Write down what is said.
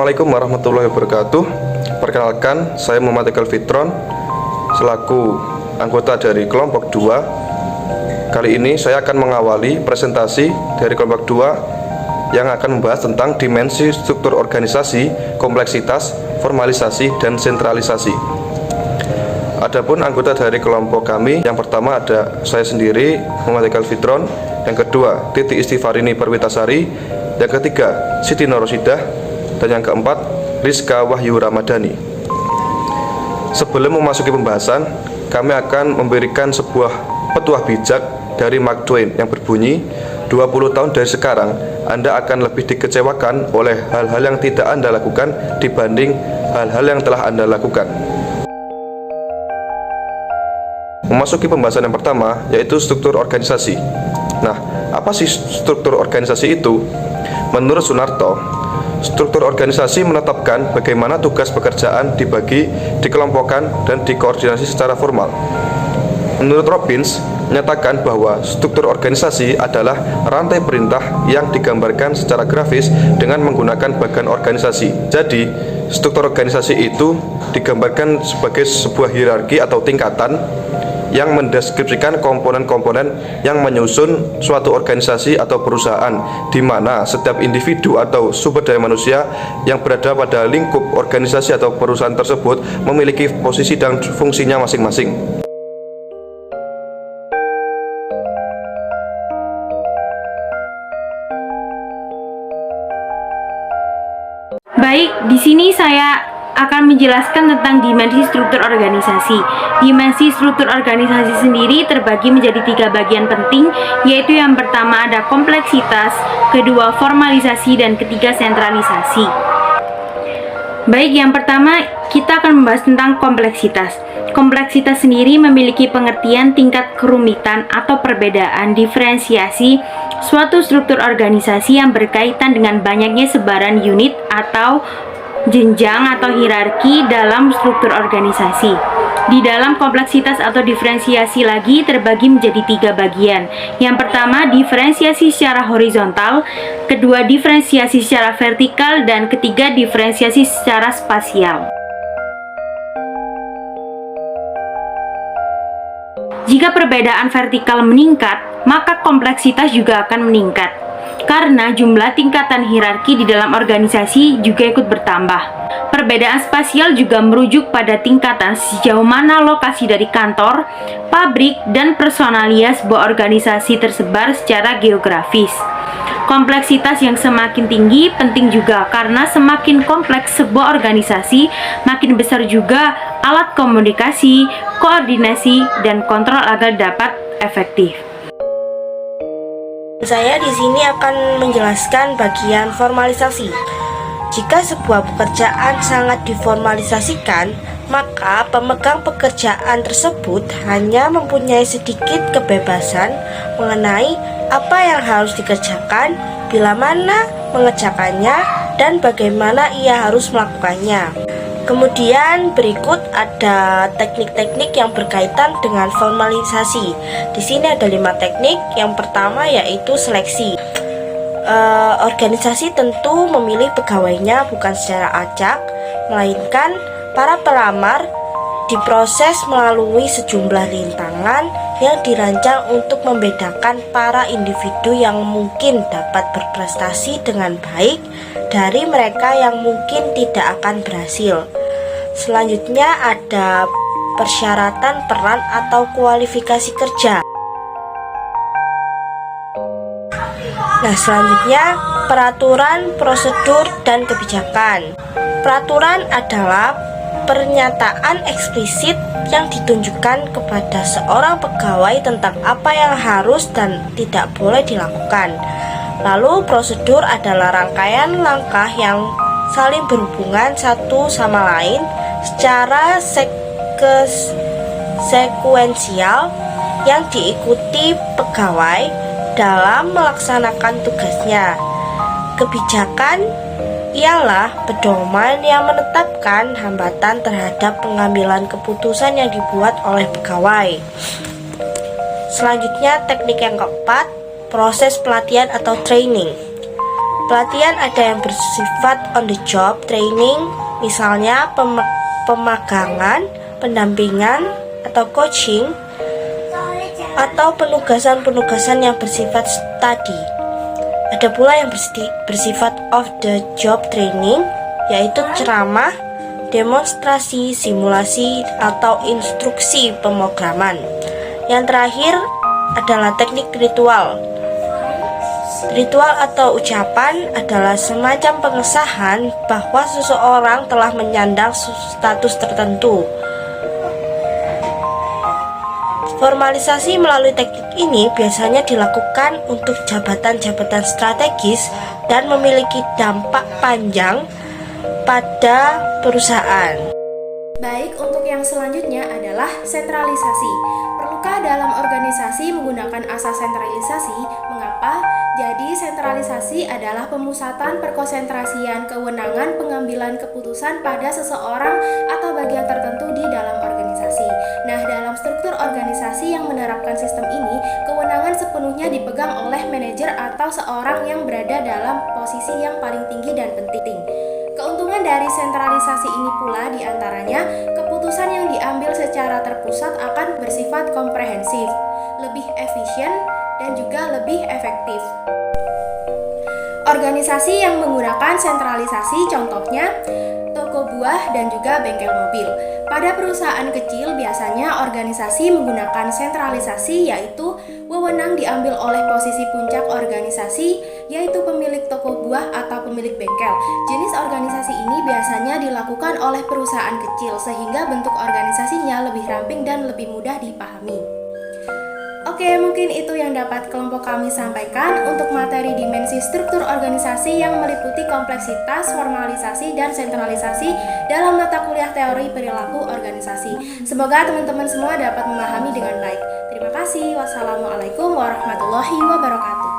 Assalamualaikum warahmatullahi wabarakatuh. Perkenalkan, saya Muhammad Eka Fitron selaku anggota dari kelompok 2. Kali ini saya akan mengawali presentasi dari kelompok 2 yang akan membahas tentang dimensi struktur organisasi, kompleksitas, formalisasi, dan sentralisasi. Adapun anggota dari kelompok kami, yang pertama ada saya sendiri, Muhammad Eka Fitron, yang kedua Titi Istifarini Perwitasari, yang ketiga Siti Norosidah, dan yang keempat Rizka Wahyu Ramadhani. Sebelum memasuki pembahasan, kami akan memberikan sebuah petuah bijak dari Mark Twain yang berbunyi, 20 tahun dari sekarang Anda akan lebih dikecewakan oleh hal-hal yang tidak Anda lakukan dibanding hal-hal yang telah Anda lakukan. Memasuki pembahasan yang pertama, yaitu struktur organisasi. Nah, apa sih struktur organisasi itu? Menurut Sunarto, struktur organisasi menetapkan bagaimana tugas pekerjaan dibagi, dikelompokkan, dan dikoordinasi secara formal. Menurut Robbins, menyatakan bahwa struktur organisasi adalah rantai perintah yang digambarkan secara grafis dengan menggunakan bagan organisasi. Jadi, struktur organisasi itu digambarkan sebagai sebuah hierarki atau tingkatan yang mendeskripsikan komponen-komponen yang menyusun suatu organisasi atau perusahaan, di mana setiap individu atau sumber daya manusia yang berada pada lingkup organisasi atau perusahaan tersebut memiliki posisi dan fungsinya masing-masing. Baik, di sini saya akan menjelaskan tentang dimensi struktur organisasi. Dimensi struktur organisasi sendiri terbagi menjadi 3 bagian penting, yaitu yang pertama ada kompleksitas, kedua formalisasi, dan ketiga sentralisasi. Baik, yang pertama kita akan membahas tentang kompleksitas. Kompleksitas sendiri memiliki pengertian tingkat kerumitan atau perbedaan diferensiasi suatu struktur organisasi yang berkaitan dengan banyaknya sebaran unit atau jenjang atau hierarki dalam struktur organisasi. Di dalam kompleksitas atau diferensiasi lagi terbagi menjadi 3 bagian. Yang pertama diferensiasi secara horizontal, kedua diferensiasi secara vertikal, dan ketiga diferensiasi secara spasial. Jika perbedaan vertikal meningkat, maka kompleksitas juga akan meningkat, karena jumlah tingkatan hierarki di dalam organisasi juga ikut bertambah. Perbedaan spasial juga merujuk pada tingkatan sejauh mana lokasi dari kantor, pabrik, dan personalia sebuah organisasi tersebar secara geografis. Kompleksitas yang semakin tinggi penting juga karena semakin kompleks sebuah organisasi, makin besar juga alat komunikasi, koordinasi, dan kontrol agar dapat efektif. Saya di sini akan menjelaskan bagian formalisasi. Jika sebuah pekerjaan sangat diformalisasikan, maka pemegang pekerjaan tersebut hanya mempunyai sedikit kebebasan mengenai apa yang harus dikerjakan, bila mana mengerjakannya, dan bagaimana ia harus melakukannya. Kemudian berikut ada teknik-teknik yang berkaitan dengan formalisasi. Di sini ada 5 teknik. Yang pertama yaitu seleksi. Organisasi tentu memilih pegawainya bukan secara acak, melainkan para pelamar diproses melalui sejumlah rintangan yang dirancang untuk membedakan para individu yang mungkin dapat berprestasi dengan baik dari mereka yang mungkin tidak akan berhasil. Selanjutnya ada persyaratan peran atau kualifikasi kerja. Nah, selanjutnya peraturan, prosedur, dan kebijakan. Peraturan adalah pernyataan eksplisit yang ditunjukkan kepada seorang pegawai tentang apa yang harus dan tidak boleh dilakukan. Lalu prosedur adalah rangkaian langkah yang saling berhubungan satu sama lain secara sekuensial yang diikuti pegawai dalam melaksanakan tugasnya. Kebijakan ialah pedoman yang menetapkan hambatan terhadap pengambilan keputusan yang dibuat oleh pegawai. Selanjutnya teknik yang keempat, proses pelatihan atau training. Pelatihan ada yang bersifat on the job training, misalnya pemagangan, pendampingan, atau coaching, atau penugasan-penugasan yang bersifat study. Ada pula yang bersifat off the job training, yaitu ceramah, demonstrasi, simulasi, atau instruksi pemrograman. Yang terakhir adalah teknik ritual. Ritual atau ucapan adalah semacam pengesahan bahwa seseorang telah menyandang status tertentu. Formalisasi melalui teknik ini biasanya dilakukan untuk jabatan-jabatan strategis dan memiliki dampak panjang pada perusahaan. Baik, untuk yang selanjutnya adalah sentralisasi. Perlukah dalam organisasi menggunakan asas sentralisasi? Mengapa? Jadi, sentralisasi adalah pemusatan perkonsentrasian kewenangan pengambilan keputusan pada seseorang atau bagian tertentu di dalam organisasi. Nah, dalam struktur organisasi yang menerapkan sistem ini, kewenangan sepenuhnya dipegang oleh manajer atau seorang yang berada dalam posisi yang paling tinggi dan penting. Keuntungan dari sentralisasi ini pula diantaranya, keputusan yang diambil secara terpusat akan bersifat komprehensif, lebih efisien, dan juga lebih efektif. Organisasi yang menggunakan sentralisasi contohnya toko buah dan juga bengkel mobil. Pada perusahaan kecil biasanya organisasi menggunakan sentralisasi, yaitu wewenang diambil oleh posisi puncak organisasi, yaitu pemilik toko buah atau pemilik bengkel. Jenis organisasi ini biasanya dilakukan oleh perusahaan kecil sehingga bentuk organisasinya lebih ramping dan lebih mudah dipahami. Oke, mungkin itu yang dapat kelompok kami sampaikan untuk materi dimensi struktur organisasi yang meliputi kompleksitas, formalisasi, dan sentralisasi dalam mata kuliah teori perilaku organisasi. Semoga teman-teman semua dapat memahami dengan baik. Terima kasih. Wassalamualaikum warahmatullahi wabarakatuh.